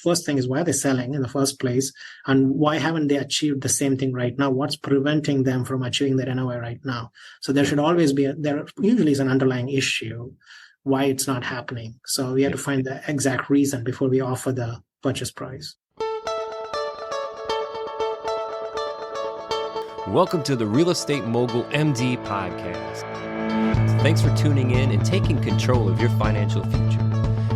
first thing is, why are they selling in the first place? And why haven't they achieved the same thing right now? What's preventing them from achieving their NOI right now? So there should always be, there usually is an underlying issue why it's not happening. So we have to find the exact reason before we offer the purchase price. Welcome to the Real Estate Mogul MD podcast. Thanks for tuning in and taking control of your financial future.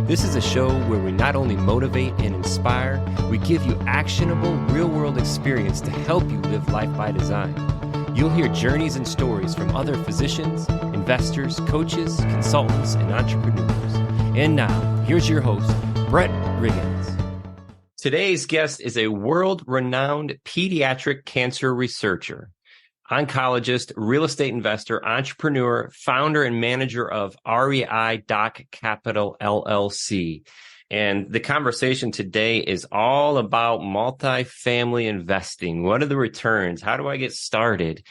This is a show where we not only motivate and inspire, we give you actionable real-world experience to help you live life by design. You'll hear journeys and stories from other physicians, investors, coaches, consultants, and entrepreneurs. And now, here's your host, Brett Riggins. Today's guest is a world-renowned pediatric cancer researcher, oncologist, real estate investor, entrepreneur, founder, and manager of REI Doc Capital, LLC. And the conversation today is all about multifamily investing. What are the returns? How do I get started?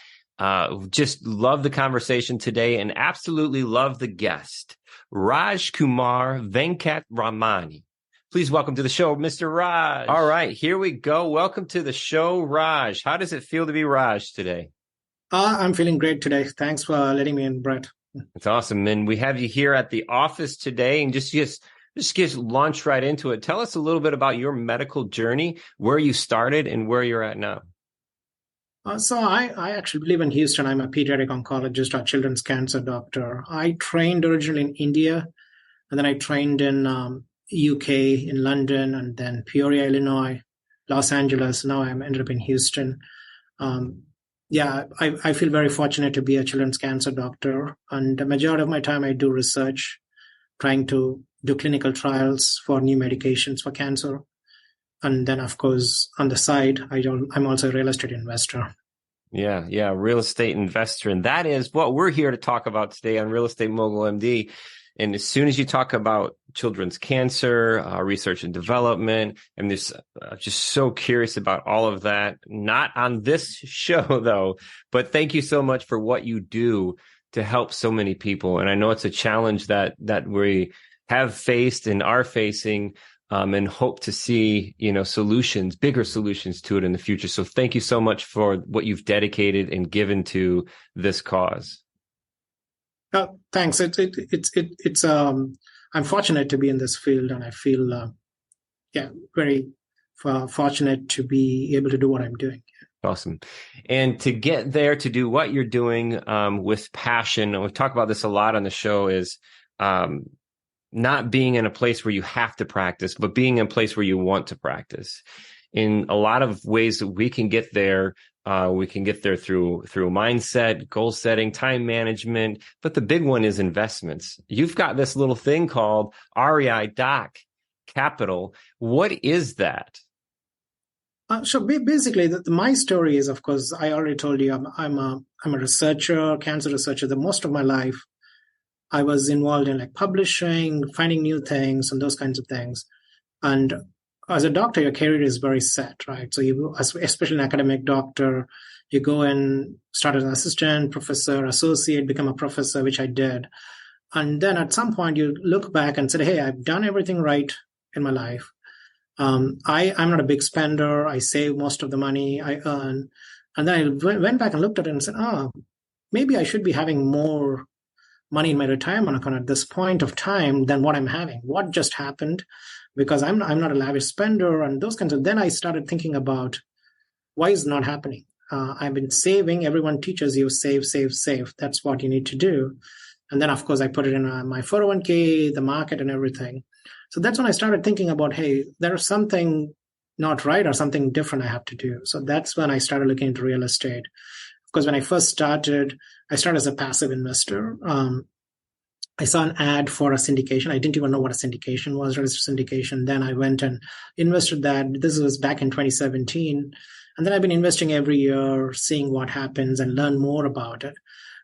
Just love the conversation today and absolutely love the guest, Rajkumar Venkatra. Please welcome to the show, Mr. Raj. All right, here we go. Welcome to the show, Raj. How does it feel to be Raj today? I'm feeling great today. Thanks for letting me in, Brett. It's awesome. And we have you here at the office today, and just launch right into it. Tell us a little bit about your medical journey, where you started and where you're at now. So I actually live in Houston. I'm a pediatric oncologist, a children's cancer doctor. I trained originally in India, and then I trained in UK, in London, and then Peoria, Illinois, Los Angeles. Now I'm ended up in Houston. I feel very fortunate to be a children's cancer doctor. And the majority of my time I do research, trying to do clinical trials for new medications for cancer. And then, of course, on the side, I'm also a real estate investor. Yeah, real estate investor. And that is what we're here to talk about today on Real Estate Mogul MD. And as soon as you talk about children's cancer, research and development, I'm just so curious about all of that. Not on this show, though, but thank you so much for what you do to help so many people. And I know it's a challenge that we have faced and are facing, and hope to see, solutions, bigger solutions to it in the future. So thank you so much for what you've dedicated and given to this cause. Thanks. It's I'm fortunate to be in this field, and I feel very fortunate to be able to do what I'm doing. Awesome. And to get there, to do what you're doing with passion, and we've talked about this a lot on the show, is not being in a place where you have to practice, but being in a place where you want to practice. In a lot of ways that we can get there, through mindset, goal setting, time management. But the big one is investments. You've got this little thing called REI Doc Capital. What is that? So basically, my story is, of course, I already told you, I'm a researcher, cancer researcher. The most of my life, I was involved in publishing, finding new things, and those kinds of things. And as a doctor, your career is very set, right? So you, especially an academic doctor, you go and start as an assistant, professor, associate, become a professor, which I did. And then at some point you look back and say, hey, I've done everything right in my life. I'm not a big spender. I save most of the money I earn. And then I went back and looked at it and said, maybe I should be having more money in my retirement account at this point of time than what I'm having. What just happened? Because I'm not a lavish spender and those kinds of. Then I started thinking about why is it not happening. I've been saving. Everyone teaches you save. That's what you need to do. And then, of course, I put it in my 401k, the market and everything. So that's when I started thinking about, hey, there's something not right or something different I have to do. So that's when I started looking into real estate. Because when I first started, I started as a passive investor. I saw an ad for a syndication. I didn't even know what a syndication was, registered syndication. Then I went and invested that. This was back in 2017. And then I've been investing every year, seeing what happens and learn more about it.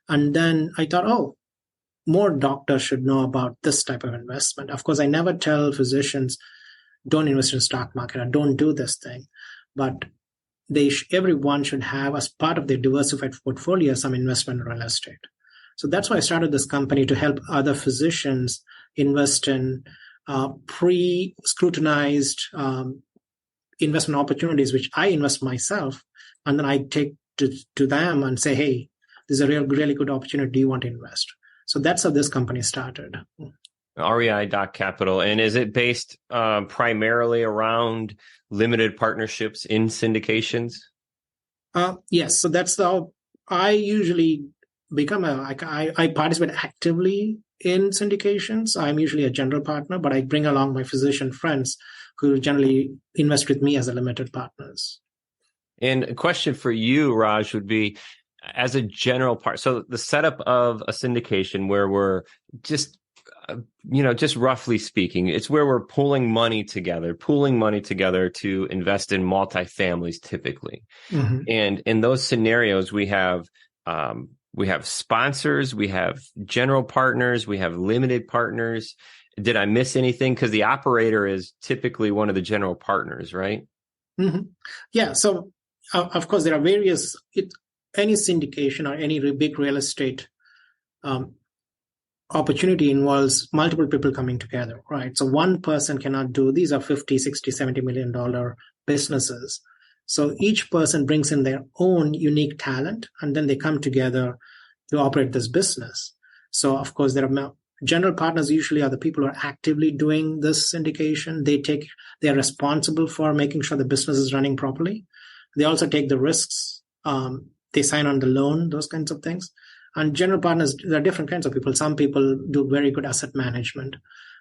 And then I thought, more doctors should know about this type of investment. Of course, I never tell physicians, don't invest in the stock market or don't do this thing. But everyone should have, as part of their diversified portfolio, some investment in real estate. So that's why I started this company, to help other physicians invest in pre-scrutinized investment opportunities, which I invest myself, and then I take to them and say, hey, this is a really good opportunity. Do you want to invest? So that's how this company started. REI Doc Capital. And is it based primarily around limited partnerships in syndications? Yes. So that's how I usually become I participate actively in syndications. I'm usually a general partner, but I bring along my physician friends who generally invest with me as a limited partners. And a question for you, Raj, would be, as a general part, so the setup of a syndication where we're just roughly speaking, it's where we're pooling money together to invest in multifamilies typically. Mm-hmm. And in those scenarios, we have sponsors, we have general partners, we have limited partners. Did I miss anything? Because the operator is typically one of the general partners, right? Mm-hmm. Yeah. So, of course, there are various, any syndication or any big real estate opportunity involves multiple people coming together, right? So one person cannot do, these are 50, 60, $70 million businesses. So each person brings in their own unique talent, and then they come together to operate this business. So, of course, there are general partners usually are the people who are actively doing this syndication. They are responsible for making sure the business is running properly. They also take the risks. They sign on the loan, those kinds of things. And general partners, there are different kinds of people. Some people do very good asset management.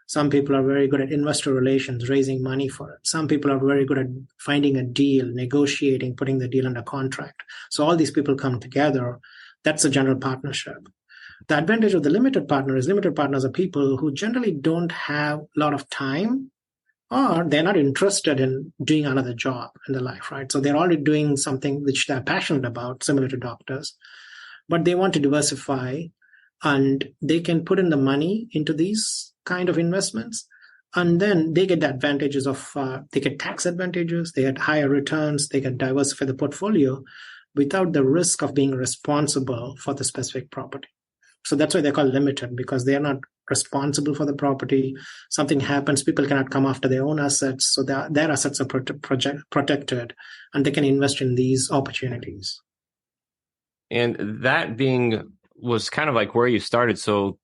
Some people are very good at investor relations, raising money for it. Some people are very good at finding a deal, negotiating, putting the deal under contract. So all these people come together. That's a general partnership. The advantage of the limited partners are people who generally don't have a lot of time, or they're not interested in doing another job in their life, right? So they're already doing something which they're passionate about, similar to doctors, but they want to diversify, and they can put in the money into these kind of investments, and then they get the advantages of, they get tax advantages, they get higher returns, they can diversify the portfolio without the risk of being responsible for the specific property. So that's why they're called limited, because they are not responsible for the property. Something happens, people cannot come after their own assets. So their assets are protected, and they can invest in these opportunities. And that was kind of like where you started. So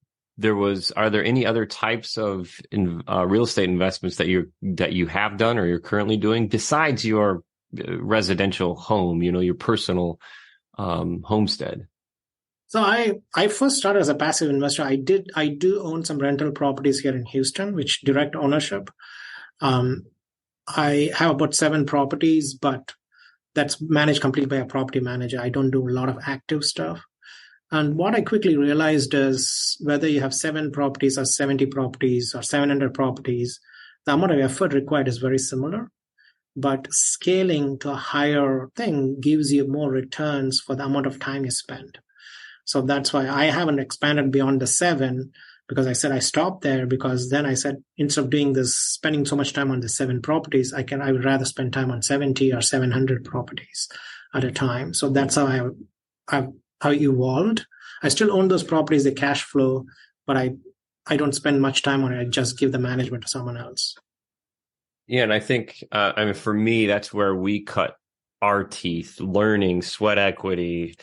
are there any other types of real estate investments that you have done or you're currently doing besides your residential home, your personal homestead? So I first started as a passive investor. I do own some rental properties here in Houston, which direct ownership. I have about 7 properties, but that's managed completely by a property manager. I don't do a lot of active stuff. And what I quickly realized is whether you have 7 properties or 70 properties or 700 properties, the amount of effort required is very similar. But scaling to a higher thing gives you more returns for the amount of time you spend. So that's why I haven't expanded beyond the 7, because I said I stopped there, because then I said, instead of doing this, spending so much time on the 7 properties, I would rather spend time on 70 or 700 properties at a time. So that's how I evolved. I still own those properties, the cash flow, but I don't spend much time on it. I just give the management to someone else. Yeah. And I think, for me, that's where we cut our teeth, learning, sweat equity.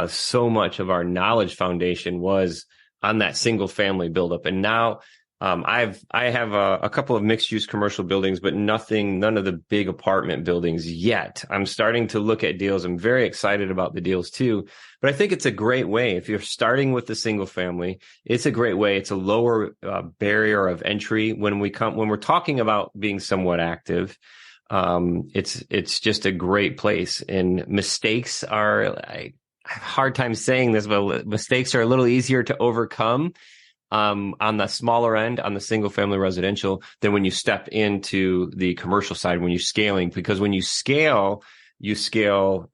So much of our knowledge foundation was on that single family buildup. And now I have a couple of mixed use commercial buildings, but none of the big apartment buildings yet. I'm starting to look at deals. I'm very excited about the deals too, but I think it's a great way. If you're starting with the single family, it's a great way. It's a lower barrier of entry when we're talking about being somewhat active. It's just a great place, and mistakes are, I have a hard time saying this, but mistakes are a little easier to overcome on the smaller end, on the single family residential, than when you step into the commercial side, when you're scaling. Because when you scale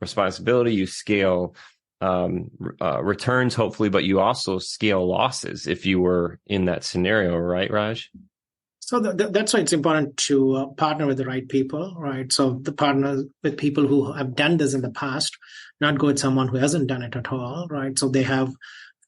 responsibility, you scale returns, hopefully, but you also scale losses if you were in that scenario, right, Raj? So that's why it's important to partner with the right people, right? So the partner with people who have done this in the past, not go with someone who hasn't done it at all, right? So they have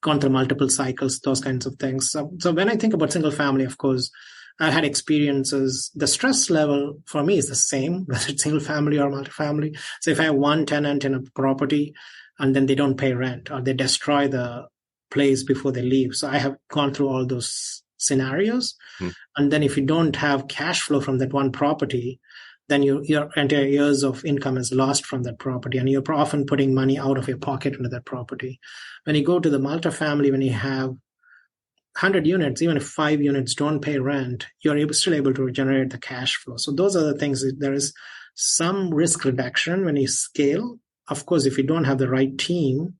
gone through multiple cycles, those kinds of things. So when I think about single family, of course, I had experiences. The stress level for me is the same, whether it's single family or multifamily. So if I have one tenant in a property and then they don't pay rent or they destroy the place before they leave. So I have gone through all those scenarios. And then if you don't have cash flow from that one property, then your entire years of income is lost from that property. And you're often putting money out of your pocket into that property. When you go to the multifamily, when you have 100 units, even if 5 units don't pay rent, you're still able to generate the cash flow. So those are the things. There is some risk reduction when you scale. Of course, if you don't have the right team,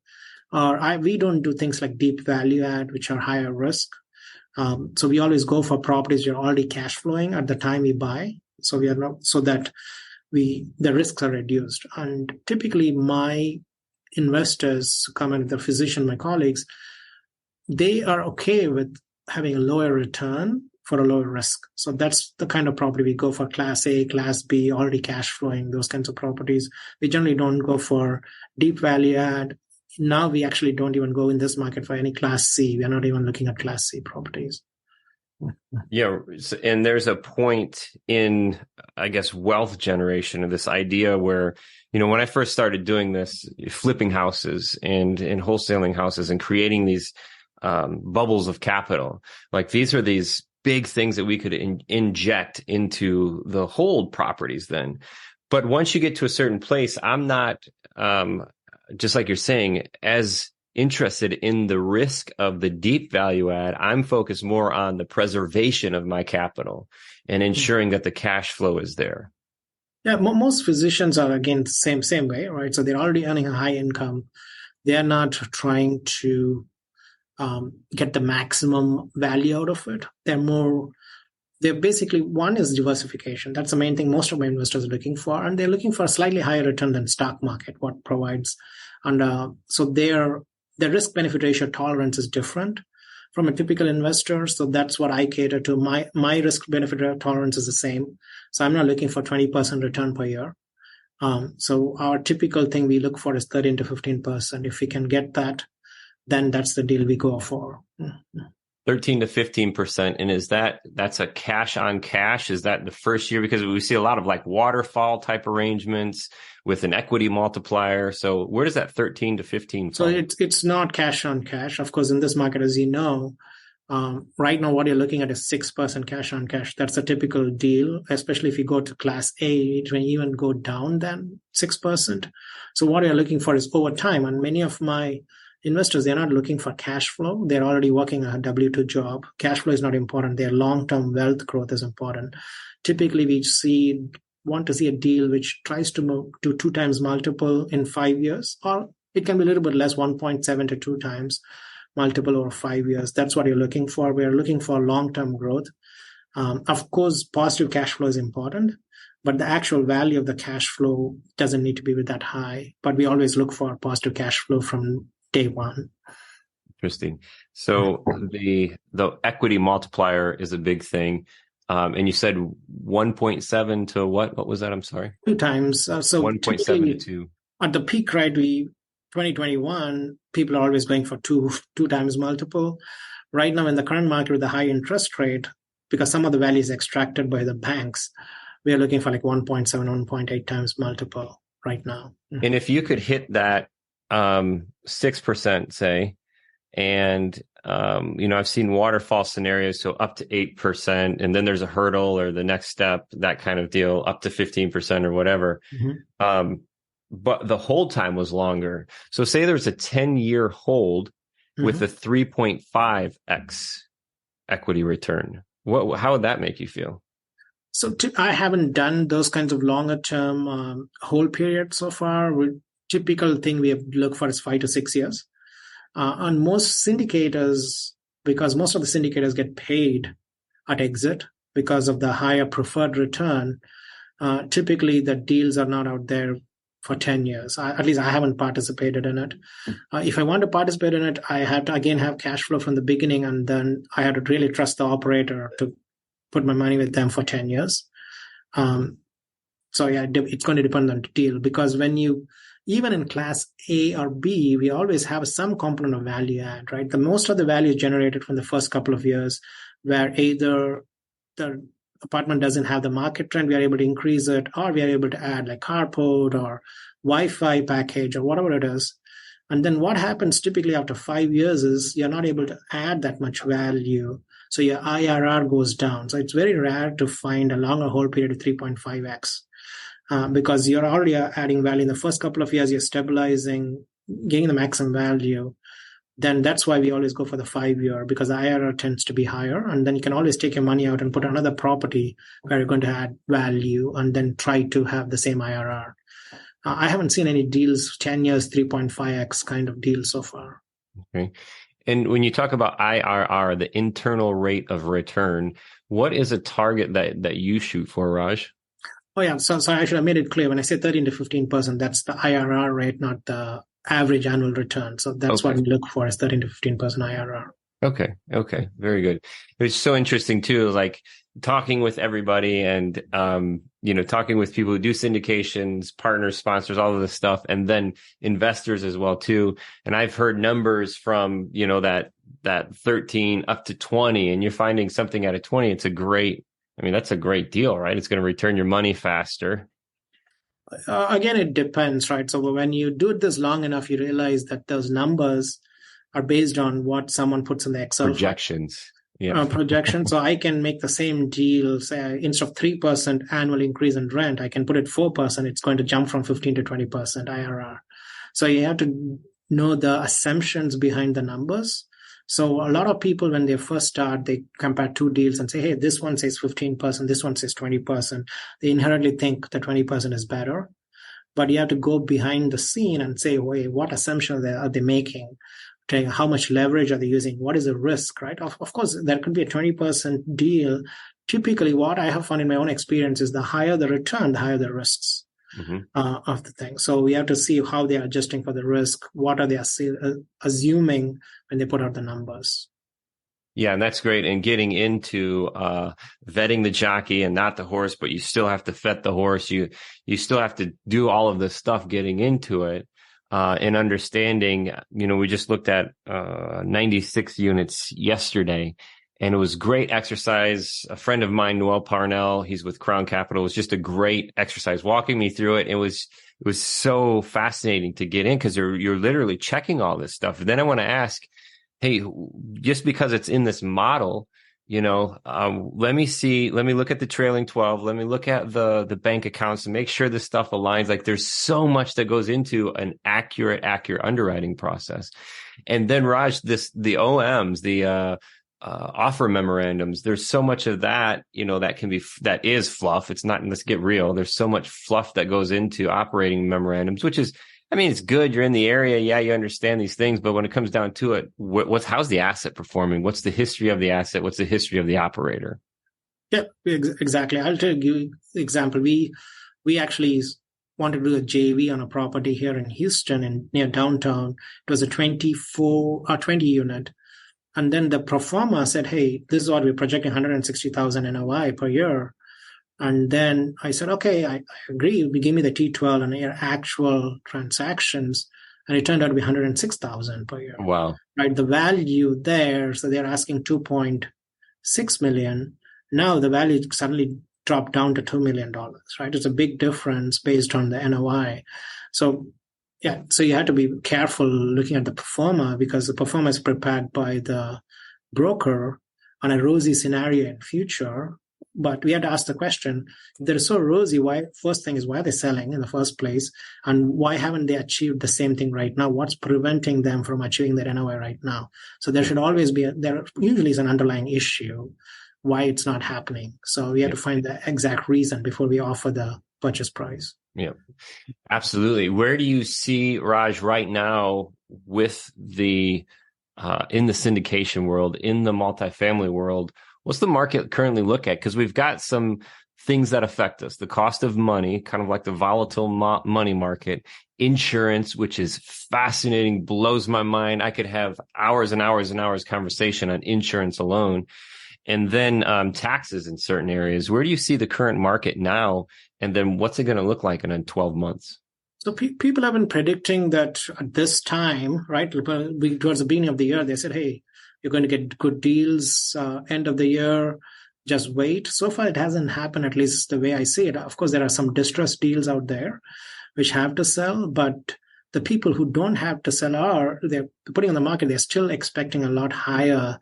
we don't do things like deep value add, which are higher risk. So we always go for properties you're already cash flowing at the time we buy. So we are not, so that the risks are reduced. And typically my investors come in, the physician, my colleagues, they are okay with having a lower return for a lower risk. So that's the kind of property we go for: Class A, Class B, already cash flowing, those kinds of properties. We generally don't go for deep value add. Now we actually don't even go in this market for any Class C. We are not even looking at Class C properties. Yeah. And there's a point in, I guess, wealth generation of this idea where, when I first started doing this, flipping houses and wholesaling houses and creating these bubbles of capital, like these are these big things that we could inject into the hold properties then. But once you get to a certain place, I'm not, just like you're saying, as interested in the risk of the deep value add. I'm focused more on the preservation of my capital and ensuring that the cash flow is there. Yeah, most physicians are, again, the same way, right? So they're already earning a high income. They're not trying to get the maximum value out of it. They're basically, one is diversification. That's the main thing most of my investors are looking for. And they're looking for a slightly higher return than stock market, what provides. And so their risk benefit ratio tolerance is different from a typical investor. So that's what I cater to. My risk benefit tolerance is the same. So I'm not looking for 20% return per year. So our typical thing we look for is 13 to 15%. If we can get that, then that's the deal we go for. 13 to 15%. And that's a cash on cash? Is that the first year? Because we see a lot of like waterfall type arrangements with an equity multiplier. So where does that 13 to 15 fall? So it's not cash on cash. Of course, in this market, as you know, right now what you're looking at is 6% cash on cash. That's a typical deal, especially if you go to Class A, it may even go down than 6%. So what you're looking for is over time. And many of my investors, they're not looking for cash flow. They're already working a W-2 job. Cash flow is not important. Their long-term wealth growth is important. Typically, we want to see a deal which tries to move to 2 times multiple in 5 years, or it can be a little bit less, 1.7 to 2 times multiple over 5 years. That's what you're looking for. We're looking for long-term growth. Of course, positive cash flow is important, but the actual value of the cash flow doesn't need to be that high. But we always look for positive cash flow from day one. Interesting. So the equity multiplier is a big thing. And you said 1.7 to what? What was that? I'm sorry. 2 times. So 1.7 to 2. At the peak, right, 2021, people are always going for two times multiple. Right now in the current market with the high interest rate, because some of the value is extracted by the banks, we are looking for like 1.7, 1.8 times multiple right now. And if you could hit that 6%, say, and I've seen waterfall scenarios, so up to 8%, and then there's a hurdle or the next step, that kind of deal, up to 15% or whatever. But the hold time was longer. So say there's a 10-year hold with a 3.5x equity return. How would that make you feel? So I haven't done those kinds of longer term hold periods so far. Typical thing we have looked for is 5 to 6 years. On most syndicators, because most of the syndicators get paid at exit because of the higher preferred return, typically the deals are not out there for 10 years. At least I haven't participated in it. If I want to participate in it, I had to again have cash flow from the beginning, and then I had to really trust the operator to put my money with them for 10 years. So yeah, it's going to depend on the deal, because even in Class A or B, we always have some component of value add, right? The most of the value is generated from the first couple of years, where either the apartment doesn't have the market trend, we are able to increase it, or we are able to add like carport or Wi-Fi package or whatever it is. And then what happens typically after 5 years is you're not able to add that much value. So your IRR goes down. So it's very rare to find a longer hold period of 3.5x because you're already adding value in the first couple of years, you're stabilizing, getting the maximum value. Then that's why we always go for the 5-year, because the IRR tends to be higher. And then you can always take your money out and put another property where you're going to add value and then try to have the same IRR. I haven't seen any deals, 10 years, 3.5x kind of deals so far. Okay. And when you talk about IRR, the internal rate of return, what is a target that you shoot for, Raj? Oh, yeah. So I should have made it clear. When I say 13 to 15%, that's the IRR rate, not the average annual return. So that's what we look for, is 13 to 15% IRR. Okay. Very good. It's so interesting too, like talking with everybody and, talking with people who do syndications, partners, sponsors, all of this stuff, and then investors as well too. And I've heard numbers from, that 13 up to 20, and you're finding something out of 20. That's a great deal, right? It's going to return your money faster. Again, it depends, right? So when you do this long enough, you realize that those numbers are based on what someone puts in the Excel projections. Projections. So I can make the same deal, say instead of 3% annual increase in rent, I can put it 4%. It's going to jump from 15 to 20% IRR. So you have to know the assumptions behind the numbers. So a lot of people, when they first start, they compare two deals and say, hey, this one says 15%, this one says 20%. They inherently think the 20% is better. But you have to go behind the scene and say, wait, what assumptions are they making? How much leverage are they using? What is the risk, right? Of course, there could be a 20% deal. Typically, what I have found in my own experience is the higher the return, the higher the risks of the thing. So we have to see how they are adjusting for the risk. What are they assuming when they put out the numbers? Yeah, and that's great. And getting into vetting the jockey and not the horse, but you still have to vet the horse. You still have to do all of this stuff getting into it. And understanding, we just looked at 96 units yesterday, and it was great exercise. A friend of mine, Noel Parnell, he's with Crown Capital, was just a great exercise walking me through it. It was so fascinating to get in because you're literally checking all this stuff. And then I want to ask, hey, just because it's in this model, let me look at the trailing 12. Let me look at the bank accounts and make sure this stuff aligns. Like there's so much that goes into an accurate underwriting process. And then Raj, the OMs, the offer memorandums, there's so much of that, that is fluff. It's not, let's get real. There's so much fluff that goes into operating memorandums, which is, it's good. You're in the area. Yeah, you understand these things. But when it comes down to it, how's the asset performing? What's the history of the asset? What's the history of the operator? Yeah, exactly. I'll tell you an example. We actually wanted to do a JV on a property here in Houston near downtown. It was a 20 unit. And then the pro forma said, hey, this is what we're projecting, 160,000 NOI per year. And then I said, okay, I agree. We gave me the T12 and your actual transactions, and it turned out to be 106,000 per year. Wow. Right. The value there, so they're asking 2.6 million. Now the value suddenly dropped down to $2 million, right? It's a big difference based on the NOI. So yeah, so you have to be careful looking at the pro forma, because the pro forma is prepared by the broker on a rosy scenario in future. But we had to ask the question, if they're so rosy, first thing is, why are they selling in the first place? And why haven't they achieved the same thing right now? What's preventing them from achieving their NOI right now? So there should always be, there usually is an underlying issue why it's not happening. So we have to find the exact reason before we offer the purchase price. Yeah, absolutely. Where do you see, Raj, right now with the, in the syndication world, in the multifamily world? What's the market currently look at? Because we've got some things that affect us. The cost of money, kind of like the volatile money market, insurance, which is fascinating, blows my mind. I could have hours and hours and hours conversation on insurance alone. And then taxes in certain areas. Where do you see the current market now? And then what's it going to look like in 12 months? So people have been predicting that at this time, right, towards the beginning of the year, they said, hey, you're going to get good deals end of the year. just wait. So far, it hasn't happened, at least the way I see it. Of course, there are some distressed deals out there which have to sell, but the people who don't have to sell they're putting on the market, they're still expecting a lot higher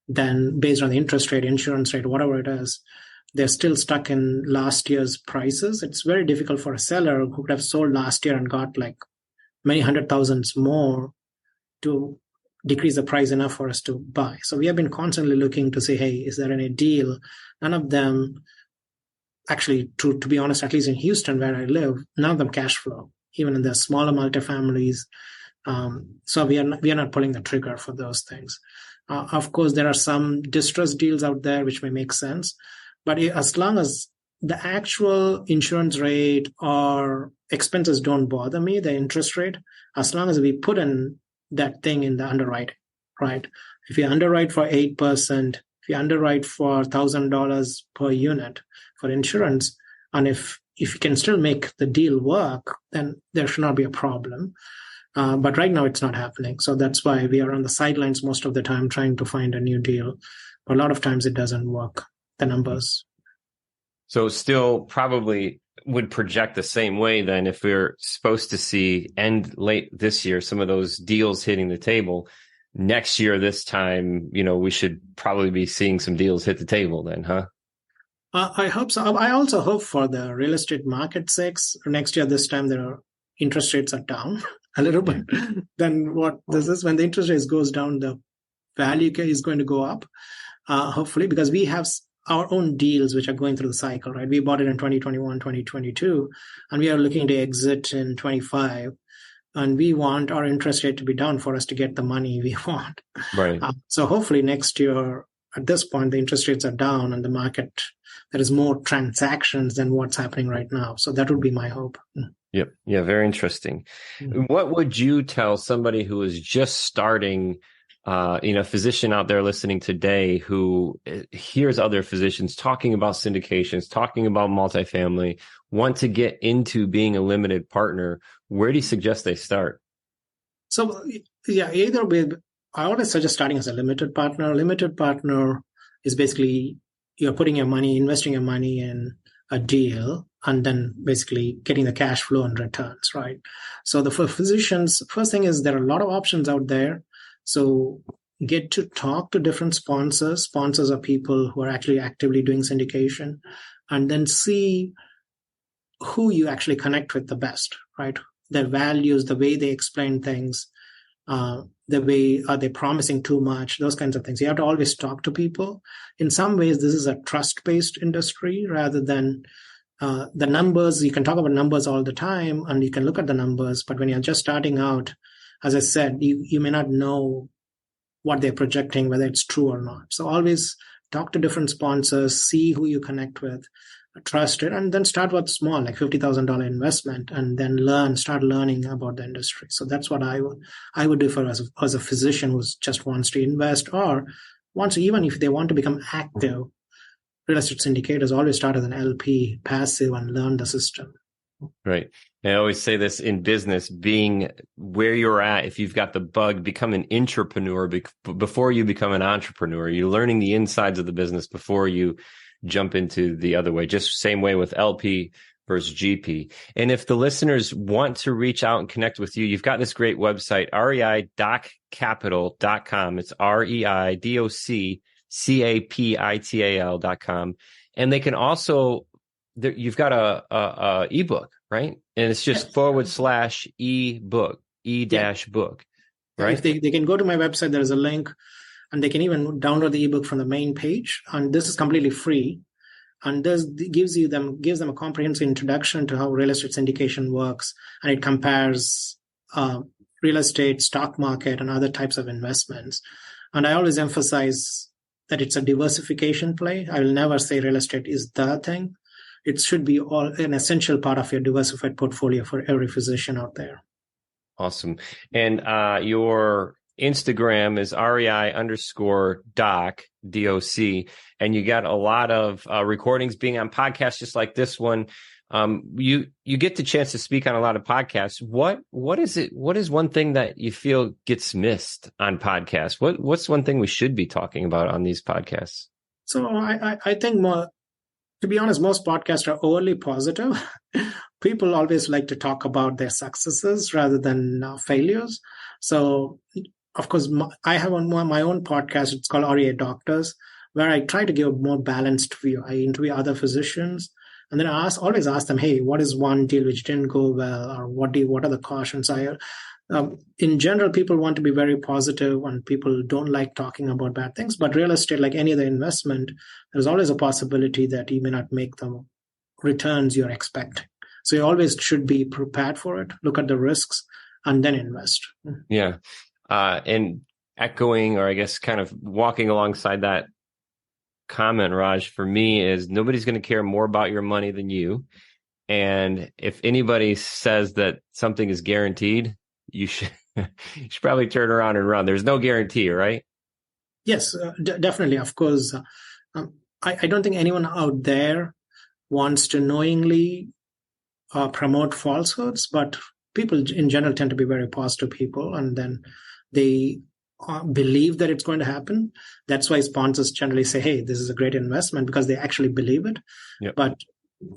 than based on the interest rate, insurance rate, whatever it is. They're still stuck in last year's prices. It's very difficult for a seller who could have sold last year and got like many hundred thousands more to decrease the price enough for us to buy. So we have been constantly looking to say, hey, is there any deal? None of them, actually, to be honest, at least in Houston where I live, none of them cash flow, even in the smaller multifamilies. So we are not pulling the trigger for those things. Of course, there are some distressed deals out there which may make sense. But as long as the actual insurance rate or expenses don't bother me, the interest rate, as long as we put in that thing in the underwriting, right? If you underwrite for 8%, if you underwrite for $1,000 per unit for insurance, and if you can still make the deal work, then there should not be a problem. But right now it's not happening. So that's why we are on the sidelines most of the time trying to find a new deal. But a lot of times it doesn't work, the numbers. So still probably would project the same way then if we're supposed to see end late this year, some of those deals hitting the table. Next year, this time, we should probably be seeing some deals hit the table then, huh? I hope so. I also hope for the real estate market's sake, next year, this time, interest rates are down a little bit than what this is. When the interest rates goes down, the value is going to go up, hopefully, because we have our own deals which are going through the cycle, right? We bought it in 2021, 2022, and we are looking to exit in 25. And we want our interest rate to be down for us to get the money we want. Right. So hopefully next year, at this point, the interest rates are down and the market, there is more transactions than what's happening right now. So that would be my hope. Yep. Yeah. Very interesting. Mm-hmm. What would you tell somebody who is just starting, a physician out there listening today who hears other physicians talking about syndications, talking about multifamily, want to get into being a limited partner? Where do you suggest they start? So, yeah, I always suggest starting as a limited partner. Limited partner is basically you're putting your money, investing your money in a deal, and then basically getting the cash flow and returns, right? So for physicians, first thing is there are a lot of options out there. So get to talk to different sponsors. Sponsors are people who are actually actively doing syndication, and then see who you actually connect with the best, right? Their values, the way they explain things, the way are they promising too much, those kinds of things. You have to always talk to people. In some ways, this is a trust-based industry rather than the numbers. You can talk about numbers all the time and you can look at the numbers, but when you're just starting out, as I said, you may not know what they're projecting, whether it's true or not. So always talk to different sponsors, see who you connect with, trust it, and then start with small, like $50,000 investment, and then start learning about the industry. So that's what I would do for as a physician who just wants to invest or wants to, even if they want to become active. Real estate syndicators always start as an LP, passive, and learn the system. Right. I always say this in business, being where you're at, if you've got the bug, become an intrapreneur before you become an entrepreneur. You're learning the insides of the business before you jump into the other way. Just same way with LP versus GP. And if the listeners want to reach out and connect with you, you've got this great website, REIDocCapital.com. It's REIDocCapital.com. And they can also, you've got a ebook, right? And it's just /ebook, E-book, right? If they can go to my website, there is a link, and they can even download the ebook from the main page. And this is completely free. And this gives them a comprehensive introduction to how real estate syndication works. And it compares real estate, stock market, and other types of investments. And I always emphasize that it's a diversification play. I will never say real estate is the thing. It should be an essential part of your diversified portfolio for every physician out there. Awesome. And your Instagram is REI_doc, DOC, and you got a lot of recordings being on podcasts just like this one. You get the chance to speak on a lot of podcasts. What is one thing that you feel gets missed on podcasts? What's one thing we should be talking about on these podcasts? So I think more, to be honest, most podcasts are overly positive. People always like to talk about their successes rather than failures. So, of course, I have my own podcast. It's called REI Doctors, where I try to give a more balanced view. I interview other physicians, and then always ask them, "Hey, what is one deal which didn't go well, or what are the cautions?" In general, people want to be very positive, and people don't like talking about bad things. But real estate, like any other investment, there's always a possibility that you may not make the returns you're expecting. So you always should be prepared for it, look at the risks, and then invest. Yeah. And echoing, or I guess kind of walking alongside that comment, Raj, for me is nobody's going to care more about your money than you. And if anybody says that something is guaranteed, you should probably turn around and run. There's no guarantee, right? Yes, definitely. Of course, I don't think anyone out there wants to knowingly promote falsehoods, but people in general tend to be very positive people, and then they believe that it's going to happen. That's why sponsors generally say, "Hey, this is a great investment," because they actually believe it. Yep. But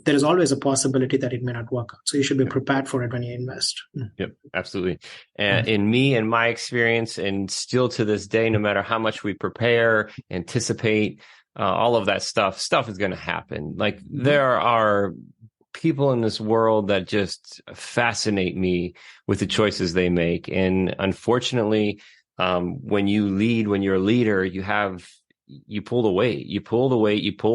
there is always a possibility that it may not work out. So you should be prepared for it when you invest. Yep, absolutely. And in my experience, and still to this day, no matter how much we prepare, anticipate, all of that stuff is going to happen. Like there are people in this world that just fascinate me with the choices they make. And unfortunately, when you're a leader, you pull the weight, you pull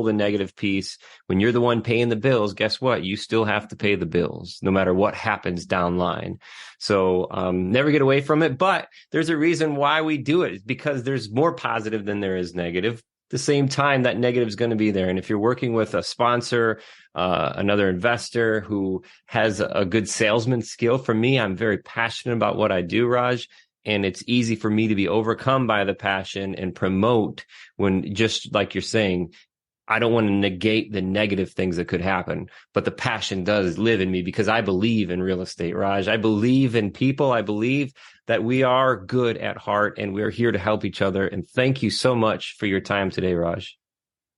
the negative piece. When you're the one paying the bills, guess what? You still have to pay the bills no matter what happens down line. So, never get away from it, but there's a reason why we do it. It's because there's more positive than there is negative. At the same time, that negative is going to be there. And if you're working with a sponsor, another investor who has a good salesman skill, for me, I'm very passionate about what I do, Raj. And it's easy for me to be overcome by the passion and promote when, just like you're saying, I don't want to negate the negative things that could happen, but the passion does live in me because I believe in real estate, Raj. I believe in people. I believe that we are good at heart and we're here to help each other. And thank you so much for your time today, Raj.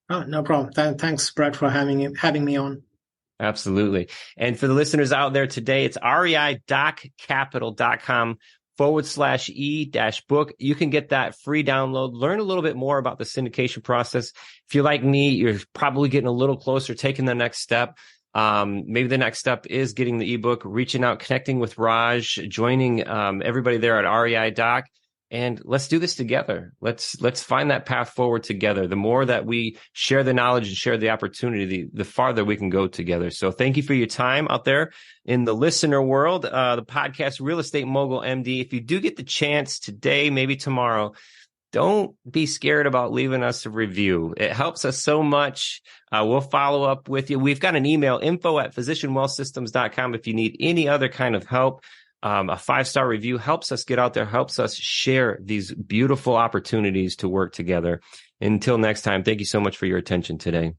Oh, no problem. Thanks, Brett, for having me on. Absolutely. And for the listeners out there today, it's reidoccapital.com/e-book. You can get that free download, learn a little bit more about the syndication process. If you're like me, you're probably getting a little closer, taking the next step. Maybe the next step is getting the ebook, reaching out, connecting with Raj, joining everybody there at REI Doc. And let's do this together. Let's find that path forward together. The more that we share the knowledge and share the opportunity, the farther we can go together. So thank you for your time out there in the listener world. The podcast Real Estate Mogul MD. If you do get the chance today, maybe tomorrow, don't be scared about leaving us a review. It helps us so much. We'll follow up with you. We've got an email, info@physicianwealthsystems.com, if you need any other kind of help. A 5-star review helps us get out there, helps us share these beautiful opportunities to work together. Until next time, thank you so much for your attention today.